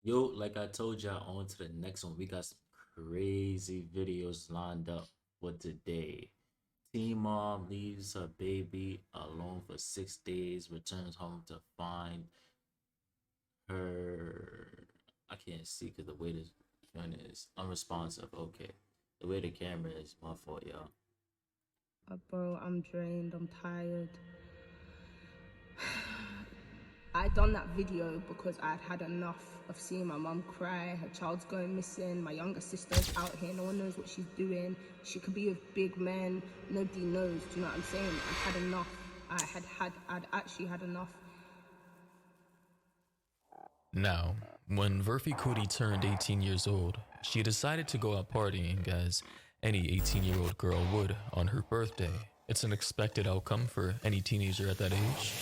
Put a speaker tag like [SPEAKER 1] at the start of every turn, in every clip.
[SPEAKER 1] Yo, like I told y'all, on to the next one. We got some crazy videos lined up for today. Teen mom leaves her baby alone for 6 days, returns home to find her. I can't see because the way this phone is unresponsive. Okay, the way the camera is, my fault, y'all.
[SPEAKER 2] Bro, I'm drained, I'm tired. I done that video because I'd had enough of seeing my mum cry, her child's going missing, my younger sister's out here, no one knows what she's doing. She could be with big men, nobody knows, do you know what I'm saying? I'd had enough. I'd actually had enough.
[SPEAKER 3] Now, when Verfi Cootie turned 18 years old, she decided to go out partying as any 18-year-old girl would on her birthday. It's an expected outcome for any teenager at that age.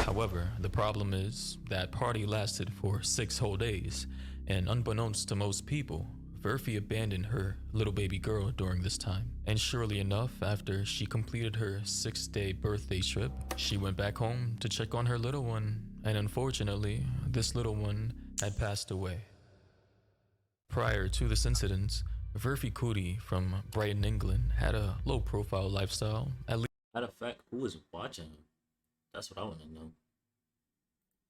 [SPEAKER 3] However, the problem is that party lasted for 6 whole days, and unbeknownst to most people, Verfi abandoned her little baby girl during this time. And surely enough, after she completed her 6-day birthday trip, she went back home to check on her little one, and unfortunately, this little one had passed away. Prior to this incident, Verfi Cootie from Brighton, England had a low profile lifestyle, at
[SPEAKER 1] Matter of fact, who was watching him? That's what I want to know.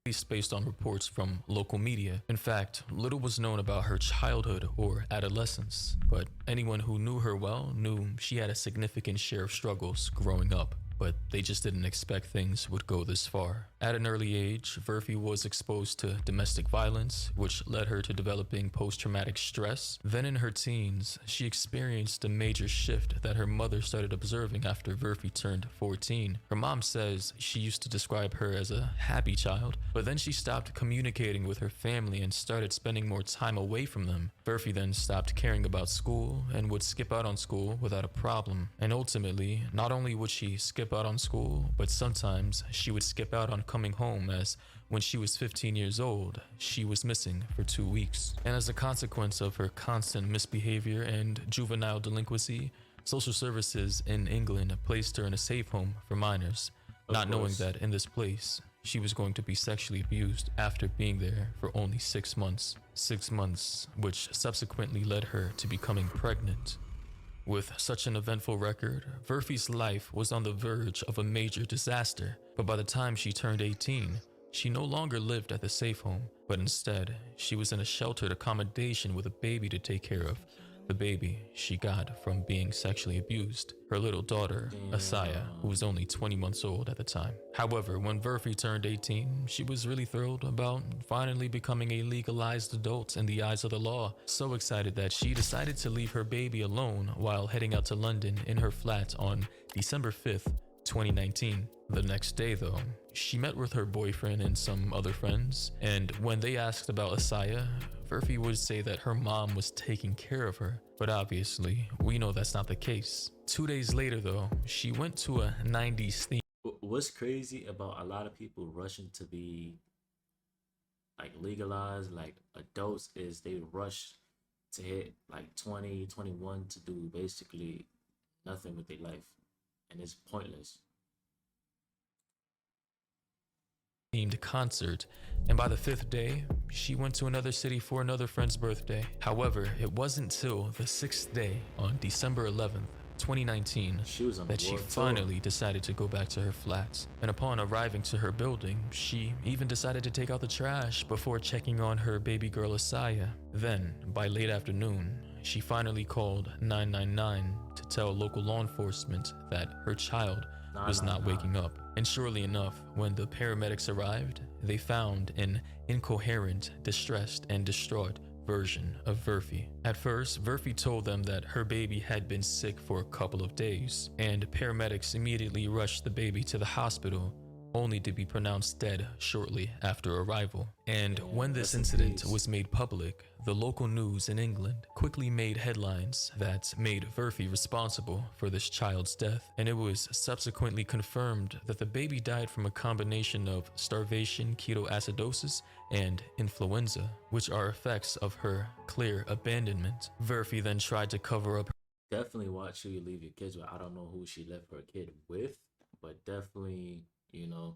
[SPEAKER 3] least based on reports from local media. In fact, little was known about her childhood or adolescence, but anyone who knew her well knew she had a significant share of struggles growing up. But they just didn't expect things would go this far. At an early age, Verfi was exposed to domestic violence, which led her to developing post-traumatic stress. Then in her teens, she experienced a major shift that her mother started observing after Verfi turned 14. Her mom says she used to describe her as a happy child, but then she stopped communicating with her family and started spending more time away from them. Verfi then stopped caring about school and would skip out on school without a problem. And ultimately, not only would she skip out on school, but sometimes she would skip out on coming home, as when she was 15 years old, she was missing for 2 weeks. And as a consequence of her constant misbehavior and juvenile delinquency, social services in England placed her in a safe home for minors,
[SPEAKER 1] Of
[SPEAKER 3] not knowing
[SPEAKER 1] course.
[SPEAKER 3] that in this place, she was going to be sexually abused after being there for only 6 months. 6 months, which subsequently led her to becoming pregnant. With such an eventful record, Verfi's life was on the verge of a major disaster, but by the time she turned 18, she no longer lived at the safe home, but instead, she was in a sheltered accommodation with a baby to take care of, the baby she got from being sexually abused, her little daughter, Asaya, who
[SPEAKER 1] Damn.
[SPEAKER 3] was only 20 months old at the time. However, when Verfi turned 18, she was really thrilled about finally becoming a legalized adult in the eyes of the law. So excited that she decided to leave her baby alone while heading out to London in her flat on December 5th, 2019. The next day, though, she met with her boyfriend and some other friends, and when they asked about Asaya, Verfi would say that her mom was taking care of her, but obviously, we know that's not the case. 2 days later, though, she went to a 90s theme
[SPEAKER 1] What's crazy about a lot of people rushing to be like legalized, like adults, is they rush to hit like 20, 21 to do basically nothing with their life. And it's pointless.
[SPEAKER 3] themed concert, and by the fifth day, she went to another city for another friend's birthday. However, it wasn't till the sixth day, on December 11th, 2019,
[SPEAKER 1] She was on a
[SPEAKER 3] that she
[SPEAKER 1] world tour.
[SPEAKER 3] finally decided to go back to her flat. And upon arriving to her building, she even decided to take out the trash before checking on her baby girl Asaya. Then, by late afternoon, she finally called 999 to tell local law enforcement that her child
[SPEAKER 1] Nah,
[SPEAKER 3] was
[SPEAKER 1] nah,
[SPEAKER 3] not
[SPEAKER 1] nah.
[SPEAKER 3] waking up. And surely enough, when the paramedics arrived, they found an incoherent, distressed, and distraught version of Verfi. At first, Verfi told them that her baby had been sick for a couple of days, and paramedics immediately rushed the baby to the hospital, only to be pronounced dead shortly after arrival. And when
[SPEAKER 1] Damn,
[SPEAKER 3] this
[SPEAKER 1] rest in
[SPEAKER 3] incident
[SPEAKER 1] peace.
[SPEAKER 3] was made public, the local news in England quickly made headlines that made Verfi responsible for this child's death, and it was subsequently confirmed that the baby died from a combination of starvation, ketoacidosis, and influenza, which are effects of her clear abandonment. Verfi then tried to cover up
[SPEAKER 1] Definitely watch who you leave your kids with. I don't know who she left her kid with, but definitely, you know,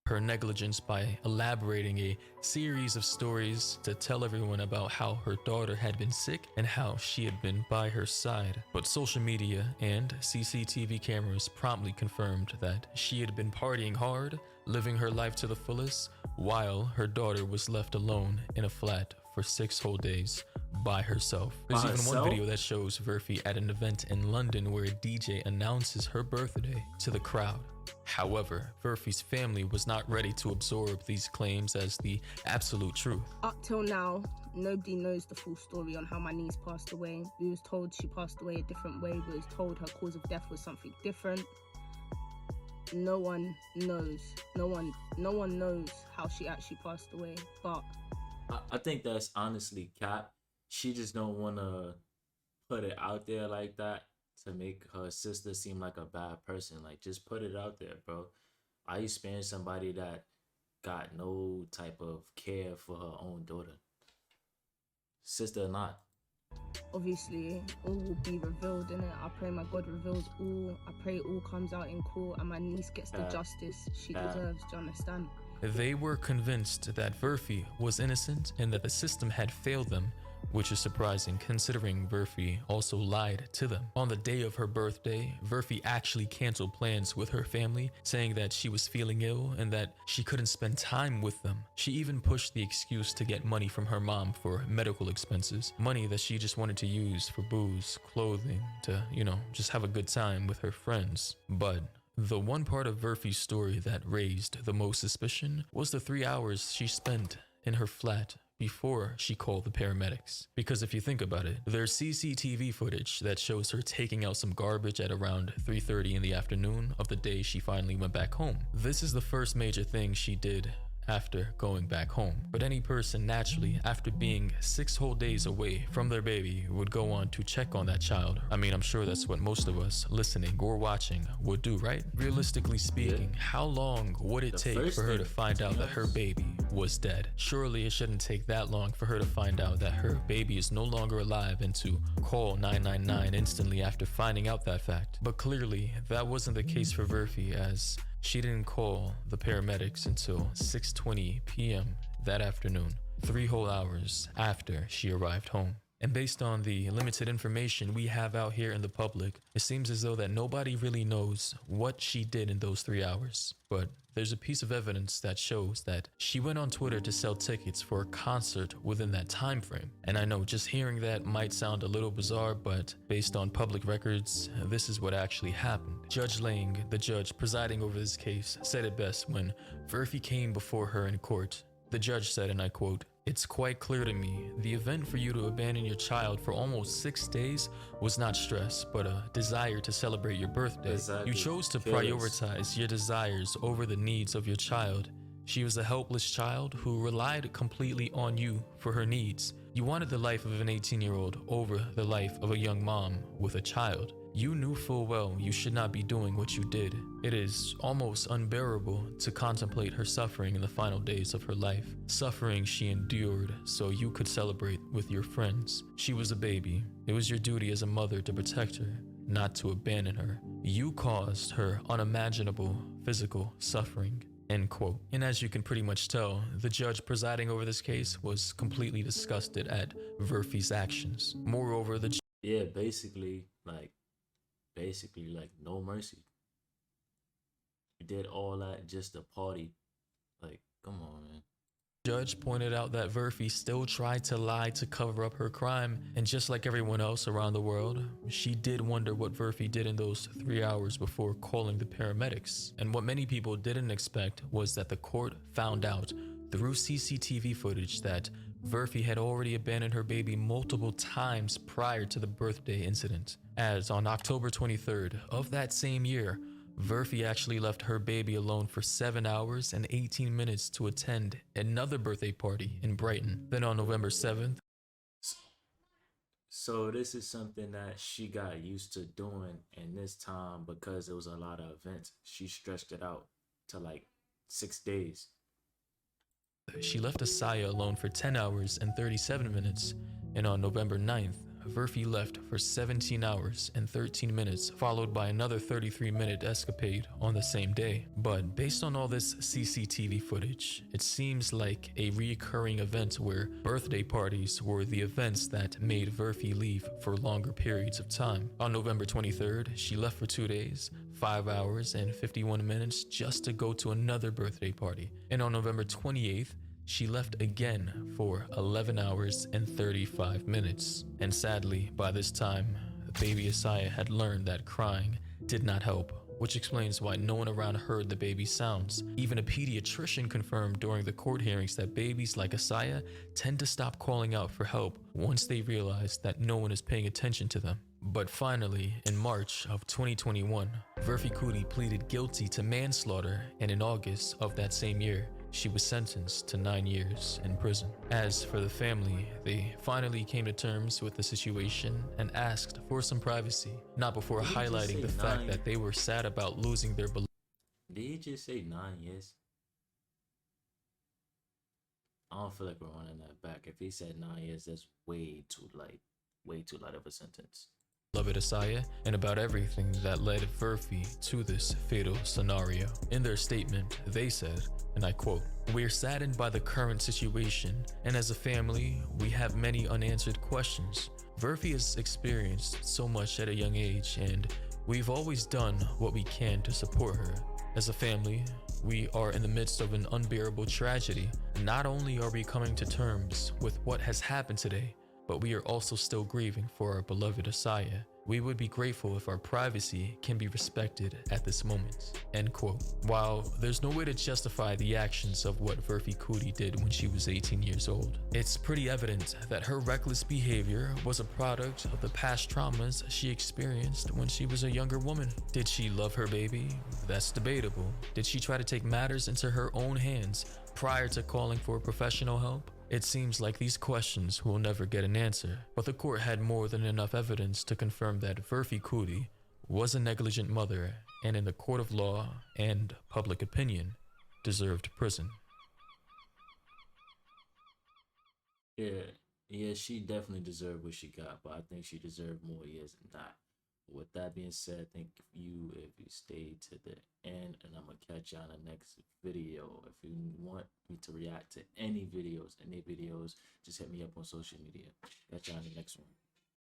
[SPEAKER 3] her negligence by elaborating a series of stories to tell everyone about how her daughter had been sick and how she had been by her side. But social media and CCTV cameras promptly confirmed that she had been partying hard, living her life to the fullest, while her daughter was left alone in a flat for 6 whole days by herself. There's
[SPEAKER 1] By
[SPEAKER 3] even one
[SPEAKER 1] herself?
[SPEAKER 3] video that shows Verfi at an event in London where a DJ announces her birthday to the crowd. However, Verfi's family was not ready to absorb these claims as the absolute truth.
[SPEAKER 2] Up till now, nobody knows the full story on how my niece passed away. We was told she passed away a different way. We was told her cause of death was something different. No one knows. No one knows how she actually passed away. But
[SPEAKER 1] I think that's honestly cap. She just don't want to put it out there like that to make her sister seem like a bad person. Like, just put it out there, bro. Are you sparing somebody that got no type of care for her own daughter? Sister or not.
[SPEAKER 2] obviously, all will be revealed in it. I pray my God reveals all. I pray it all comes out in court and my niece gets the justice she deserves. Do you understand?
[SPEAKER 3] They were convinced that Verfi was innocent and that the system had failed them, which is surprising considering Verfi also lied to them. On the day of her birthday, Verfi actually canceled plans with her family, saying that she was feeling ill and that she couldn't spend time with them. She even pushed the excuse to get money from her mom for medical expenses, money that she just wanted to use for booze, clothing, to, just have a good time with her friends. But the one part of Verfi's story that raised the most suspicion was the 3 hours she spent in her flat before she called the paramedics. Because if you think about it, there's CCTV footage that shows her taking out some garbage at around 3:30 in the afternoon of the day she finally went back home. This is the first major thing she did after going back home. But any person naturally, after being 6 whole days away from their baby, would go on to check on that child. I mean, I'm sure that's what most of us listening or watching would do, right? Realistically speaking, how long would it take for her to find out that her baby was dead? Surely it shouldn't take that long for her to find out that her baby is no longer alive and to call 999 instantly after finding out that fact. But clearly, that wasn't the case for Verfi, as she didn't call the paramedics until 6:20 p.m. that afternoon, 3 whole hours after she arrived home. And based on the limited information we have out here in the public, it seems as though that nobody really knows what she did in those 3 hours. But there's a piece of evidence that shows that she went on Twitter to sell tickets for a concert within that time frame. And I know just hearing that might sound a little bizarre, but based on public records, this is what actually happened. Judge Lang, the judge presiding over this case, said it best when Verfi came before her in court. The judge said, and I quote, "It's quite clear to me, the event for you to abandon your child for almost 6 days was not stress, but a desire to celebrate your birthday.
[SPEAKER 1] Exactly.
[SPEAKER 3] You chose to
[SPEAKER 1] Feelings.
[SPEAKER 3] prioritize your desires over the needs of your child. She was a helpless child who relied completely on you for her needs. You wanted the life of an 18-year-old over the life of a young mom with a child. You knew full well you should not be doing what you did. It is almost unbearable to contemplate her suffering in the final days of her life, suffering she endured so you could celebrate with your friends. She was a baby. It was your duty as a mother to protect her, not to abandon her. You caused her unimaginable physical suffering." End quote. And as you can pretty much tell, the judge presiding over this case was completely disgusted at Verfi's actions. Moreover, the
[SPEAKER 1] Yeah, basically, no mercy. You did all that just to party. Like, come on, man.
[SPEAKER 3] judge pointed out that Verfi still tried to lie to cover up her crime, and just like everyone else around the world, she did wonder what Verfi did in those 3 hours before calling the paramedics. And what many people didn't expect was that the court found out through CCTV footage that Verfi had already abandoned her baby multiple times prior to the birthday incident, as on October 23rd of that same year, Verfi actually left her baby alone for 7 hours and 18 minutes to attend another birthday party in Brighton. Then on November 7th,
[SPEAKER 1] So this is something that she got used to doing, and this time, because it was a lot of events, she stretched it out to like 6 days.
[SPEAKER 3] she left Asaya alone for 10 hours and 37 minutes. And on November 9th, Verfi left for 17 hours and 13 minutes, followed by another 33-minute escapade on the same day. But based on all this CCTV footage, it seems like a recurring event where birthday parties were the events that made Verfi leave for longer periods of time. On November 23rd, she left for 2 days, 5 hours and 51 minutes just to go to another birthday party. And on November 28th, she left again for 11 hours and 35 minutes. And sadly, by this time, baby Isaiah had learned that crying did not help, which explains why no one around heard the baby's sounds. Even a pediatrician confirmed during the court hearings that babies like Isaiah tend to stop calling out for help once they realize that no one is paying attention to them. But finally, in March of 2021, Verfi Kuti pleaded guilty to manslaughter, and in August of that same year, she was sentenced to 9 years in prison. As for the family, they finally came to terms with the situation and asked for some privacy, not before
[SPEAKER 1] Did he just
[SPEAKER 3] highlighting
[SPEAKER 1] say
[SPEAKER 3] the fact
[SPEAKER 1] 9?
[SPEAKER 3] that they were sad about losing their beloved.
[SPEAKER 1] Did he just say 9 years? I don't feel like we're running that back. If he said 9 years, that's way too light of a sentence.
[SPEAKER 3] Isaiah, and about everything that led Verfi to this fatal scenario. In their statement, they said, and I quote, "We're saddened by the current situation, and as a family, we have many unanswered questions. Verfi has experienced so much at a young age, and we've always done what we can to support her. As a family, we are in the midst of an unbearable tragedy. Not only are we coming to terms with what has happened today, but we are also still grieving for our beloved Isaiah. We would be grateful if our privacy can be respected at this moment." End quote. While there's no way to justify the actions of what Verfi Kuti did when she was 18 years old, it's pretty evident that her reckless behavior was a product of the past traumas she experienced when she was a younger woman. Did she love her baby? That's debatable. Did she try to take matters into her own hands prior to calling for professional help? It seems like these questions will never get an answer, but the court had more than enough evidence to confirm that Verfi Kuti was a negligent mother and in the court of law and public opinion deserved prison.
[SPEAKER 1] Yeah, she definitely deserved what she got, but I think she deserved more years than that. With that being said, thank you if you stayed to the end, and I'm gonna catch you on the next video. If you want me to react to any videos, just hit me up on social media. Catch you on the next one.